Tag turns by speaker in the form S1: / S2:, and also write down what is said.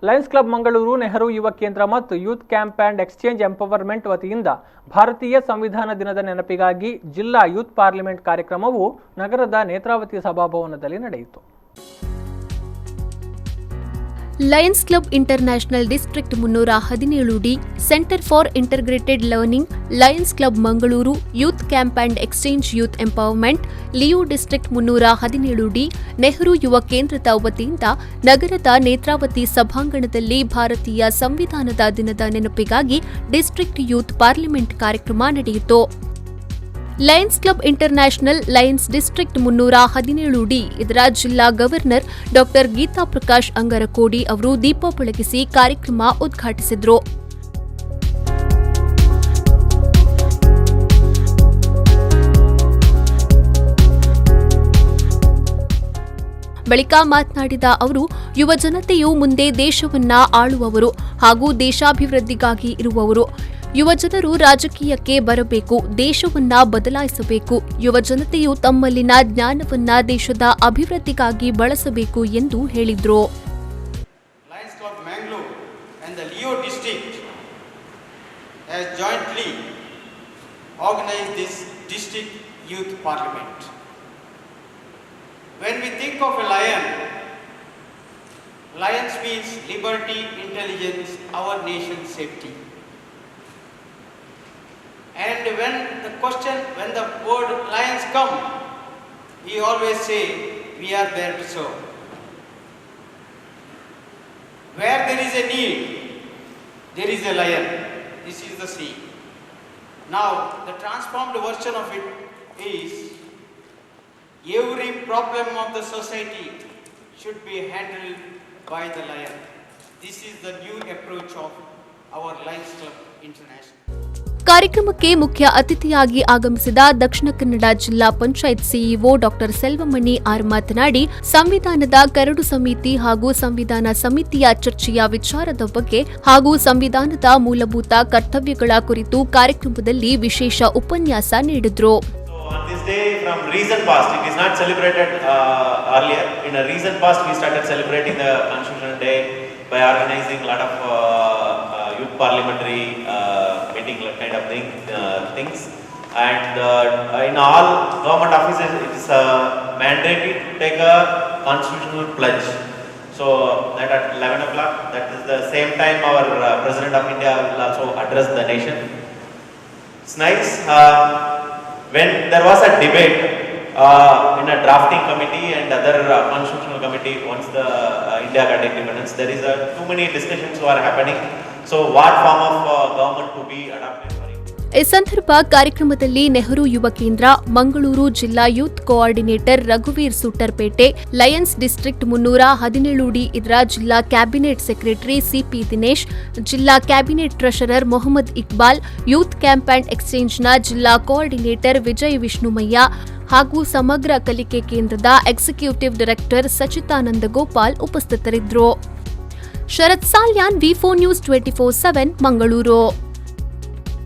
S1: Lions club Mangaluru, Nehru ಯುವ ಕೇಂದ್ರ ಮತ್ತು youth camp and exchange empowerment ವತಿಯಿಂದ ಭಾರತೀಯ ಸಂವಿಧಾನ ದಿನದ ನೆನಪಿಗಾಗಿ ಜಿಲ್ಲಾ ಯೂತ್ ಪಾರ್ಲಿಮೆಂಟ್ ಕಾರ್ಯಕ್ರಮವು ನಗರದ ನೇತ್ರಾವತಿ ಸಭಾಭವನದಲ್ಲಿ ನಡೆಯಿತು.
S2: ಲಯನ್ಸ್ ಕ್ಲಬ್ ಇಂಟರ್ನ್ಯಾಷನಲ್ ಡಿಸ್ಟ್ರಿಕ್ಟ್ 317ಡಿ, centre for integrated learning, Lions club Mangaluru, youth camp and exchange youth empowerment, Leo district 317ಡಿ, ನೆಹರು ಯುವ ಕೇಂದ್ರದ ವತಿಯಿಂದ ನಗರದ ನೇತ್ರಾವತಿ ಸಭಾಂಗಣದಲ್ಲಿ ಭಾರತೀಯ ಸಂವಿಧಾನದ ದಿನದ ನೆನಪಿಗಾಗಿ ಡಿಸ್ಟ್ರಿಕ್ಟ್ ಯೂತ್ ಪಾರ್ಲಿಮೆಂಟ್ ಕಾರ್ಯಕ್ರಮ ನಡೆಯಿತು. Lions club international Lions district 317ಡಿ ಇದರ ಜಿಲ್ಲಾ ಗವರ್ನರ್ ಡಾ ಗೀತಾ ಪ್ರಕಾಶ್ ಅಂಗರಕೋಡಿ ಅವರು ದೀಪ ಬೆಳಗಿಸಿ ಕಾರ್ಯಕ್ರಮ ಉದ್ಘಾಟಿಸಿದರು. ಬಳಿಕ ಮಾತನಾಡಿದ ಅವರು, ಯುವ ಜನತೆಯು ಮುಂದೆ ದೇಶವನ್ನ ಆಳುವವರು ಹಾಗೂ ದೇಶಾಭಿವೃದ್ಧಿಗಾಗಿ ಇರುವವರು. ಯುವಜನರು ರಾಜಕೀಯಕ್ಕೆ ಬರಬೇಕು, ದೇಶವನ್ನ ಬದಲಾಯಿಸಬೇಕು. ಯುವ ಜನತೆಯು ತಮ್ಮಲ್ಲಿನ ಜ್ಞಾನವನ್ನ ದೇಶದ ಅಭಿವೃದ್ಧಿಗಾಗಿ ಬಳಸಬೇಕು ಎಂದು ಹೇಳಿದರು.
S3: Lions club Mangaluru and the Leo district has jointly organized this district youth parliament. When we think of a lion, lions means liberty, intelligence, our nation's safety. And when the word lions come, we always say we are there to serve. Where there is a need, there is a lion. This is the sea. Now, the transformed version of it is every problem of the society should be handled by the lion. This is the new approach of our Lions Club International.
S2: ಕಾರ್ಯಕ್ರಮಕ್ಕೆ ಮುಖ್ಯ ಅತಿಥಿಯಾಗಿ ಆಗಮಿಸಿದ ದಕ್ಷಿಣ ಕನ್ನಡ ಜಿಲ್ಲಾ panchayat CEO ಡಾ Selvamani R ಮಾತನಾಡಿ, ಸಂವಿಧಾನದ curd ಸಮಿತಿ ಹಾಗೂ ಸಂವಿಧಾನ ಸಮಿತಿಯ ಚರ್ಚೆಯ ವಿಚಾರದ ಬಗ್ಗೆ ಹಾಗೂ ಸಂವಿಧಾನದ ಮೂಲಭೂತ ಕರ್ತವ್ಯಗಳ ಕುರಿತು ಕಾರ್ಯಕ್ರಮದಲ್ಲಿ ವಿಶೇಷ ಉಪನ್ಯಾಸ ನೀಡಿದರು.
S4: On this day from recent past, it is not celebrated earlier. In a recent past, we started celebrating the Constitution Day by organizing a lot of youth parliamentary meeting kind of things. And in all government offices, it is mandatory to take a constitutional pledge. So that at 11 o'clock, that is the same time our President of India will also address the nation. It's nice. When there was a debate in a drafting committee and other constitutional committee, once the India got independence, there is too many discussions were happening. So what form of government to be adopted?
S2: ಈ ಸಂದರ್ಭ ಕಾರ್ಯಕ್ರಮದಲ್ಲಿ ನೆಹರು ಯುವ ಕೇಂದ್ರ, ಮಂಗಳೂರು ಜಿಲ್ಲಾ youth coordinator ರಘುವೀರ್ Suttarpete, Lions district 317ಡಿ ಇದರ ಜಿಲ್ಲಾ cabinet secretary CP Dinesh, ಜಿಲ್ಲಾ cabinet treasurer Mohammed Iqbal, youth camp and ಎಕ್ಸ್ಚೇಂಜ್ನ ಜಿಲ್ಲಾ ಕೋಆರ್ಡಿನೇಟರ್ ವಿಜಯ್ ವಿಷ್ಣುಮಯ್ಯ ಹಾಗೂ ಸಮಗ್ರ ಕಲಿಕೆ ಕೇಂದ್ರದ ಎಕ್ಸಿಕ್ಯೂಟಿವ್ ಡೈರೆಕ್ಟರ್ ಸಚಿತಾನಂದ ಗೋಪಾಲ್ ಉಪಸ್ಥಿತರಿದ್ದರು. ಶರತ್ ಸಾಲ್ಯಾನ್, ವಿ4 ನ್ಯೂಸ್ 24/7 ಮಂಗಳೂರು.